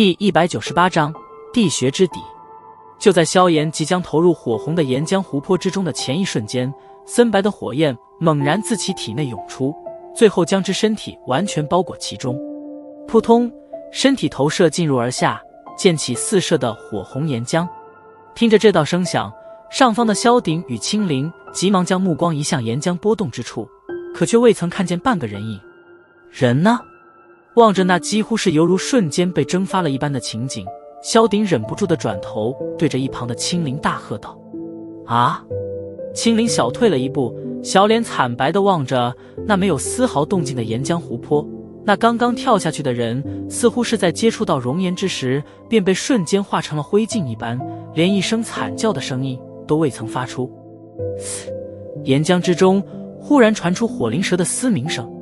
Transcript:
第198章地穴之底。就在萧炎即将投入火红的岩浆湖泊之中的前一瞬间，森白的火焰猛然自其体内涌出，最后将之身体完全包裹其中。扑通，身体投射进入而下，溅起四射的火红岩浆。听着这道声响，上方的萧鼎与青灵急忙将目光移向岩浆波动之处，可却未曾看见半个人影。人呢？望着那几乎是犹如瞬间被蒸发了一般的情景，萧鼎忍不住地转头对着一旁的青灵大喝道：啊！青灵小退了一步，小脸惨白地望着那没有丝毫动静的岩浆湖泊。那刚刚跳下去的人似乎是在接触到熔岩之时便被瞬间化成了灰烬一般，连一声惨叫的声音都未曾发出。嘶！岩浆之中忽然传出火灵蛇的嘶鸣声。